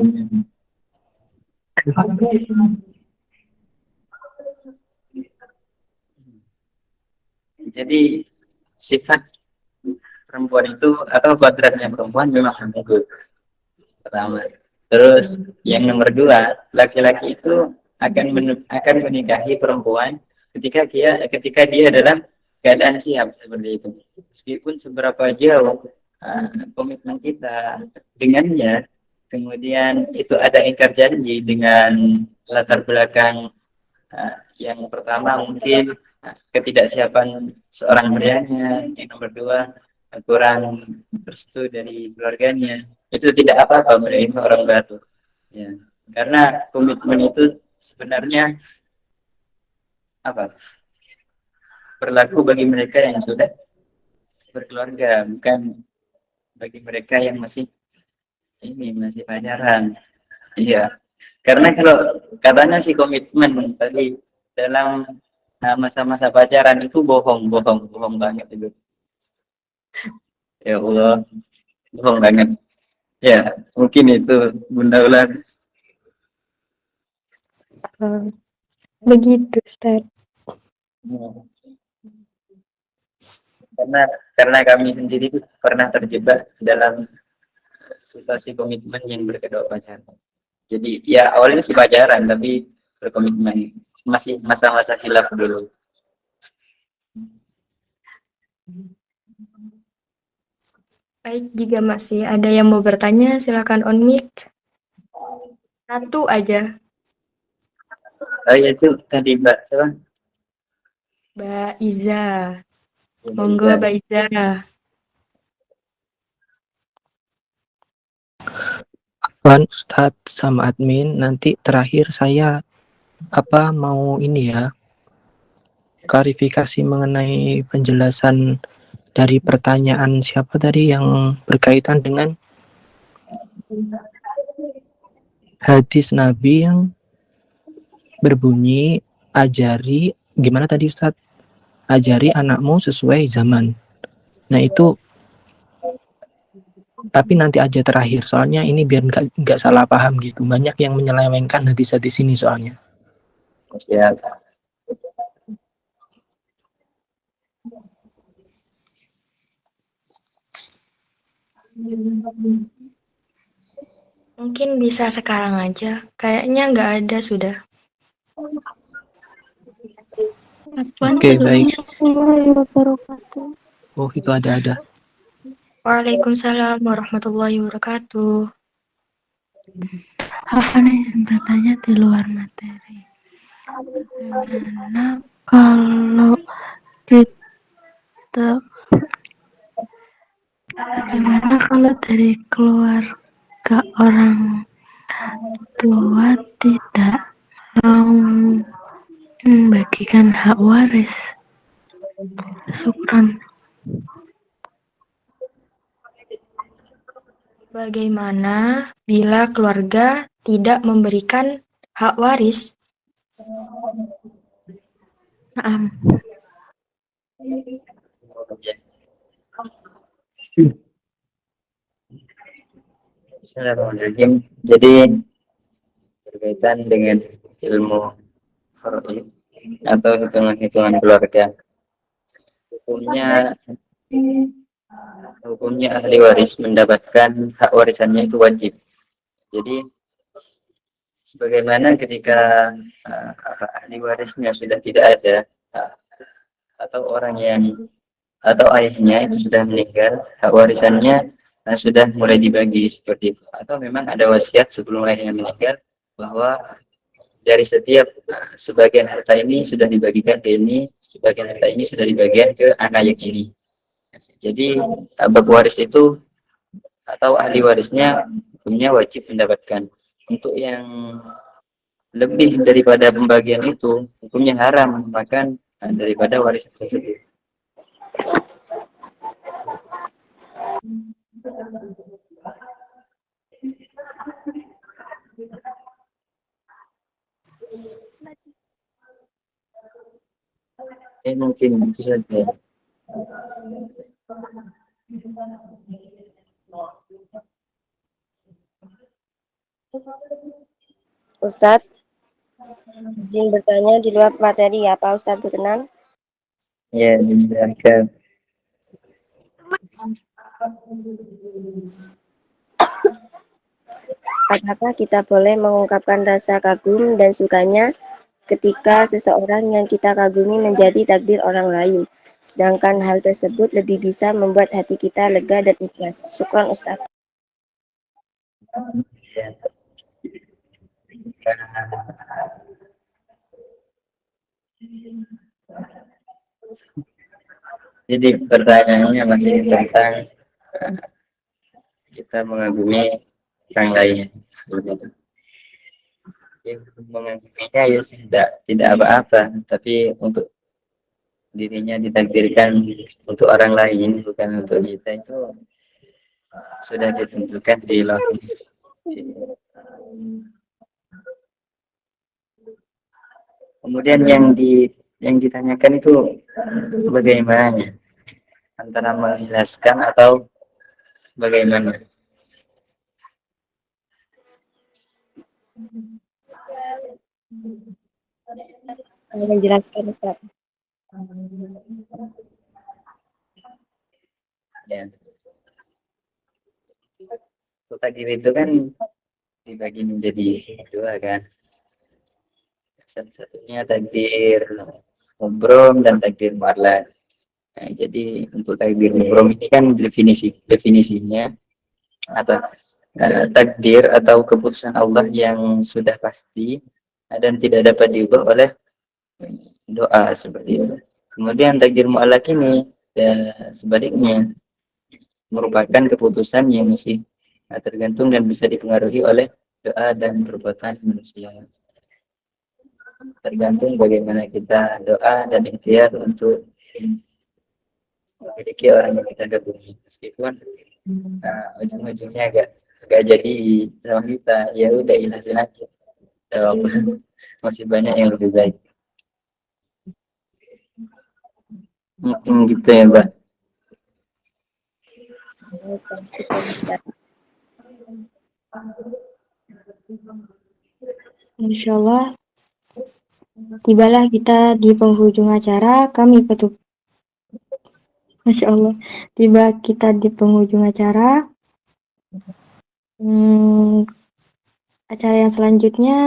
jadi sifat perempuan itu atau kodratnya perempuan memang menunggu. Pertama. Terus yang nomor 2, laki-laki itu akan menikahi perempuan ketika dia dalam keadaan siap, seperti itu. Meskipun seberapa jauh komitmen kita dengannya, kemudian itu ada ingkar janji dengan latar belakang yang pertama mungkin ketidaksiapan seorang prianya, yang nomor 2 kurang restu dari keluarganya, itu tidak apa-apa menerima orang baru, ya, karena komitmen itu sebenarnya berlaku bagi mereka yang sudah berkeluarga, bukan bagi mereka yang masih pacaran. Iya, karena kalau katanya sih komitmen tadi dalam masa-masa pacaran itu bohong banget itu. Ya Allah, bohong banget. Ya, mungkin itu Bunda Ulan. Begitu, Ustaz. Karena kami sendiri itu pernah terjebak dalam situasi komitmen yang berkedok pacaran. Jadi ya awalnya sih pacaran tapi berkomitmen, masih masa-masa khilaf dulu. Baik, jika masih ada yang mau bertanya, silakan on mic. Satu aja. Itu tadi Mbak siapa? Mbak Iza. Monggo Mbak Iza. Afwan Ustadz sama admin, nanti terakhir saya mau ini ya, klarifikasi mengenai penjelasan dari pertanyaan siapa tadi yang berkaitan dengan hadis Nabi yang berbunyi ajari, gimana tadi Ustadz? Ajari anakmu sesuai zaman. Nah itu, tapi nanti aja terakhir, soalnya ini biar nggak salah paham gitu. Banyak yang menyelewengkan hadis-hadis ini soalnya. Ya. Mungkin bisa sekarang aja. Kayaknya nggak ada sudah. Oke, baik. Oh, itu ada. Waalaikumsalam warahmatullahi wabarakatuh. Apa nih bertanya di luar materi? Bagaimana kalau kita Bagaimana kalau dari keluarga orang tua tidak mau membagikan hak waris? Syukran. Bagaimana bila keluarga tidak memberikan hak waris? Naam. Bismillahirrahmanirrahim. Jadi berkaitan dengan ilmu faraid atau hitungan-hitungan keluarga, hukumnya ahli waris mendapatkan hak warisannya itu wajib. Jadi sebagaimana ketika ahli warisnya sudah tidak ada, atau orang yang atau ayahnya itu sudah meninggal, hak warisannya sudah mulai dibagi seperti itu. Atau memang ada wasiat sebelum ayahnya meninggal bahwa dari setiap sebagian harta ini sudah dibagikan ke ini, sebagian harta ini sudah dibagikan ke anak yang ini. Jadi bab waris itu atau ahli warisnya hukumnya wajib mendapatkan. Untuk yang lebih daripada pembagian itu hukumnya haram makan daripada waris tersebut. Mungkin itu saja. Ustadz, izin bertanya di luar materi ya Pak Ustadz berkenan? Ya, dibenarkan. Apakah kita boleh mengungkapkan rasa kagum dan sukanya ketika seseorang yang kita kagumi menjadi takdir orang lain, sedangkan hal tersebut lebih bisa membuat hati kita lega dan ikhlas? Syukran Ustadz. Jadi pertanyaannya masih tentang kita mengagumi orang lain seperti itu. Ya, mengaguminya ya tidak apa-apa, tapi untuk dirinya ditakdirkan untuk orang lain bukan untuk kita itu sudah ditentukan di lauh. Kemudian yang ditanyakan itu bagaimana antara mengikhlaskan atau bagaimana? Menjelaskan Ustaz. Ya. Takdir itu kan dibagi menjadi dua kan. Satu-satunya takdir mubrom dan takdir mu'allaq. Nah, jadi untuk takdir mubrom ini kan definisinya atau takdir atau keputusan Allah yang sudah pasti dan tidak dapat diubah oleh doa seperti itu. Kemudian takdir mu'allaq ini sebaliknya merupakan keputusan yang masih tergantung dan bisa dipengaruhi oleh doa dan perbuatan manusia. Tergantung bagaimana kita doa dan ikhtiar untuk memiliki orang yang kita kagumi, meskipun ujung-ujungnya agak jadi sama kita, ya udah ikhlasin aja. Masih banyak yang lebih baik. Mungkin gitu ya, Mbak. Insya Allah, tibalah kita di penghujung acara. Masya Allah, tiba kita di penghujung acara. Acara yang selanjutnya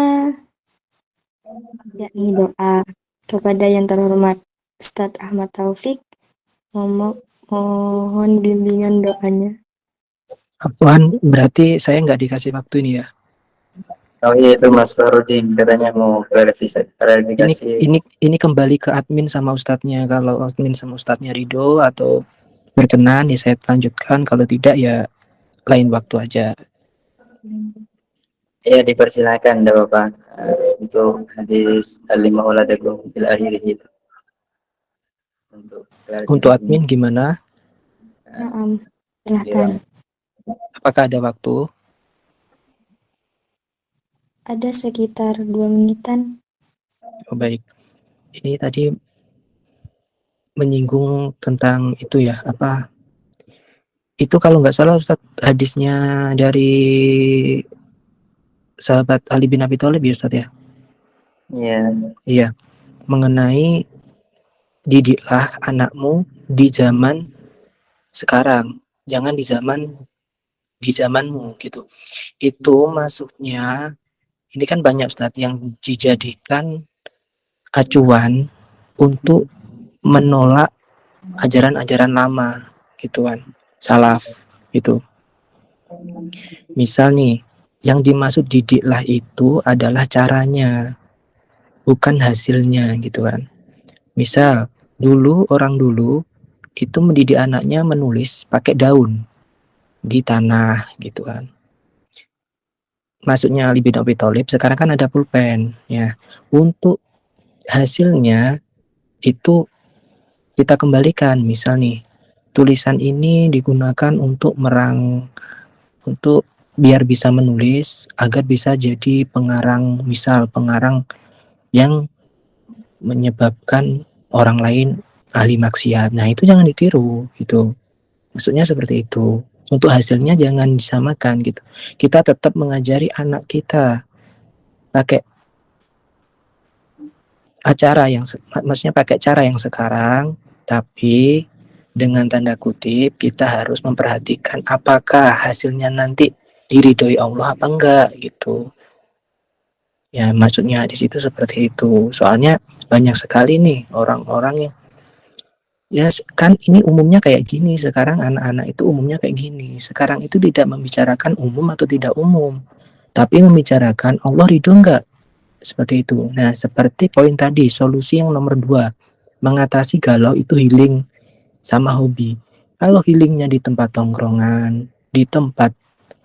yakni doa kepada yang terhormat Ustadz Ahmad Taufik. Mohon bimbingan doanya. Apaan? Berarti saya nggak dikasih waktu ini ya? Oh iya, itu Mas Farudin katanya mau klarifikasi. Ini kembali ke admin sama ustadznya. Kalau admin sama ustadznya Ridho atau berkenan ya saya lanjutkan, kalau tidak ya lain waktu aja. Ya, dipersilakan tidak apa-apa. Untuk hadis al-lima waladakum fil akhir itu. Untuk admin gimana? Naam, silahkan. Apakah ada waktu? Ada sekitar 2 menitan. Oh, baik. Ini tadi menyinggung tentang itu ya, apa? Itu kalau nggak salah Ustadz, hadisnya dari sahabat Ali bin Abi Thalib ya Ustadz ya? Iya. Iya, mengenai didiklah anakmu di zaman sekarang, jangan di zamanmu gitu. Itu maksudnya ini kan banyak Ustadz yang dijadikan acuan untuk menolak ajaran-ajaran lama gitu kan, salaf gitu. Misal nih, yang dimaksud didiklah itu adalah caranya, bukan hasilnya gitu kan. Misal orang dulu itu mendidik anaknya menulis pakai daun di tanah gitu kan. Maksudnya Ali bin Abi Thalib, sekarang kan ada pulpen ya. Untuk hasilnya itu kita kembalikan, misal nih tulisan ini digunakan untuk biar bisa menulis agar bisa jadi pengarang, misal pengarang yang menyebabkan orang lain ahli maksiat. Nah itu jangan ditiru gitu, maksudnya seperti itu. Untuk hasilnya jangan disamakan gitu. Kita tetap mengajari anak kita pakai maksudnya pakai cara yang sekarang, tapi dengan tanda kutip kita harus memperhatikan apakah hasilnya nanti diridhoi Allah apa enggak gitu. Ya maksudnya di situ seperti itu. Soalnya banyak sekali nih orang-orang yang ya kan ini umumnya kayak gini, sekarang anak-anak itu umumnya kayak gini. Sekarang itu tidak membicarakan umum atau tidak umum, tapi membicarakan Allah ridho enggak, seperti itu. Nah seperti poin tadi, solusi yang nomor 2, mengatasi galau itu healing sama hobi. Kalau healingnya di tempat tongkrongan, di tempat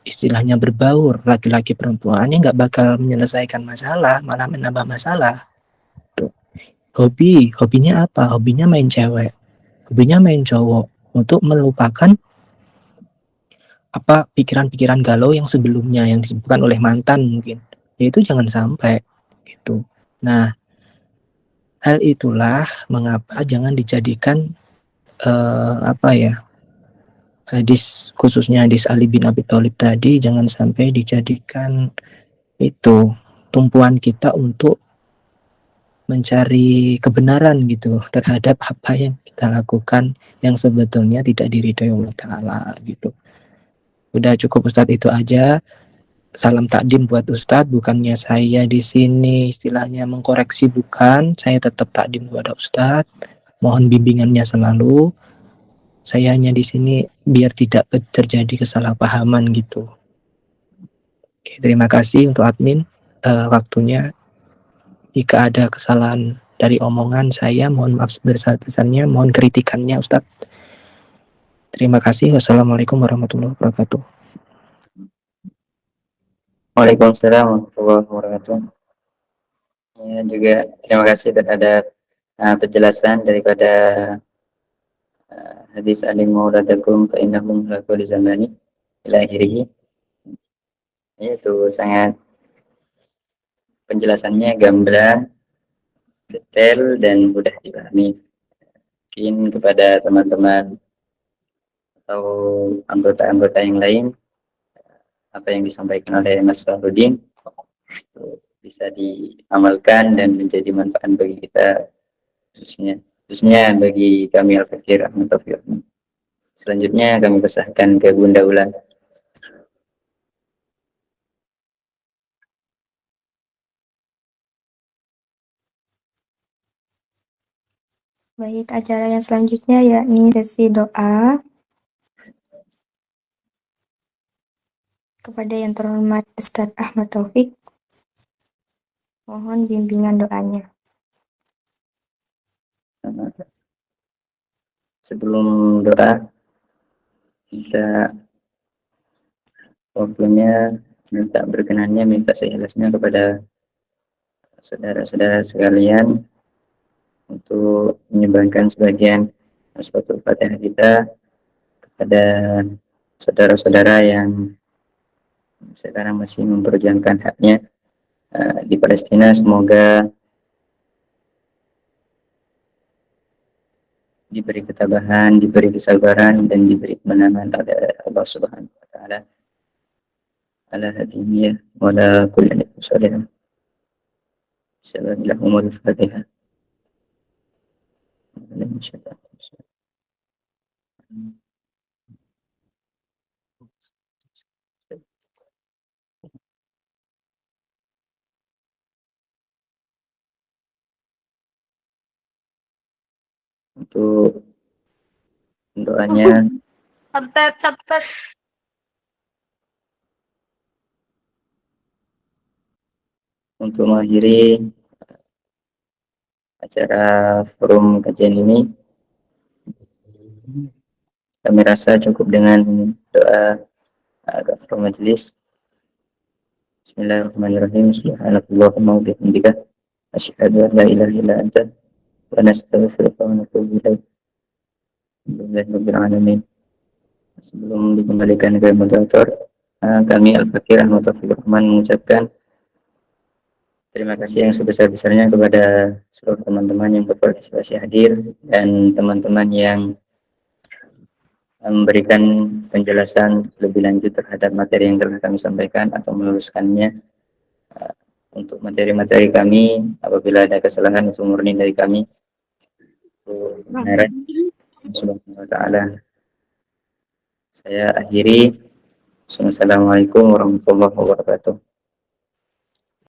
istilahnya berbaur laki-laki perempuan, ya nggak bakal menyelesaikan masalah, malah menambah masalah. Tuh. Hobinya apa? Hobinya main cewek, hobinya main cowok, untuk melupakan apa pikiran-pikiran galau yang sebelumnya yang disebutkan oleh mantan mungkin. Ya itu jangan sampai gitu. Nah, hal itulah mengapa jangan dijadikan apa ya, hadis, khususnya hadis Ali bin Abi Thalib tadi, jangan sampai dijadikan itu tumpuan kita untuk mencari kebenaran gitu terhadap apa yang kita lakukan yang sebetulnya tidak diridhoi Allah Ta'ala gitu. Udah cukup Ustadz, itu aja. Salam takdim buat Ustadz, bukannya saya di sini istilahnya mengkoreksi, bukan. Saya tetap takdim kepada Ustadz. Mohon bimbingannya selalu. Saya hanya di sini biar tidak terjadi kesalahpahaman gitu. Oke, terima kasih untuk admin waktunya. Jika ada kesalahan dari omongan saya, mohon maaf sebesar-besarnya, mohon kritikannya Ustadz. Terima kasih. Wassalamualaikum warahmatullahi wabarakatuh. Waalaikumsalam warahmatullahi wabarakatuh. Ya, juga terima kasih terhadap penjelasan daripada hadis alim mauladakum fa innahum la kulli zamani ila akhirih. Itu sangat penjelasannya gamblang, detail dan mudah dipahami. Mungkin kepada teman-teman atau anggota-anggota yang lain, apa yang disampaikan oleh Mas Fahrudin bisa diamalkan dan menjadi manfaat bagi kita, khususnya bagi kami Al-Fakir Ahmad Taufiq. Selanjutnya kami persahkan ke Bunda Ulan. Baik, acara yang selanjutnya yakni sesi doa kepada yang terhormat Ustadz Ahmad Taufik. Mohon bimbingan doanya. Sebelum doa, Kita waktunya minta berkenannya, minta seikhlasnya kepada saudara-saudara sekalian untuk menyumbangkan sebagian suratul Fatihah kita kepada saudara-saudara yang sekarang masih memperjuangkan haknya di Palestina. Semoga diberi ketabahan, diberi kesabaran, dan diberi kemenangan oleh Allah Subhanahu wa taala. Ala hadiyah wa la kulli salih. Bismillahirrahmanirrahim. Fatihah. Untuk doanya untuk mengakhiri acara forum kajian ini, kami rasa cukup dengan doa kafaratul majelis. Bismillahirrahmanirrahim. Subhanakallahumma wa bihamdika asyhadu an la ilaha illa anta wa nastaghfiruka wa natubu ilaik. Alhamdulillahirabbil alamin. Sebelum dikembalikan ke moderator, kami Al-Fakir Ahmad Taufikur Rahman mengucapkan terima kasih yang sebesar-besarnya kepada seluruh teman-teman yang berpartisipasi hadir dan teman-teman yang memberikan penjelasan lebih lanjut terhadap materi yang telah kami sampaikan atau meluruskannya. Untuk materi-materi kami, apabila ada kesalahan itu murni dari kami. Subhanahu wa ta'ala. Saya akhiri. Assalamualaikum warahmatullahi wabarakatuh.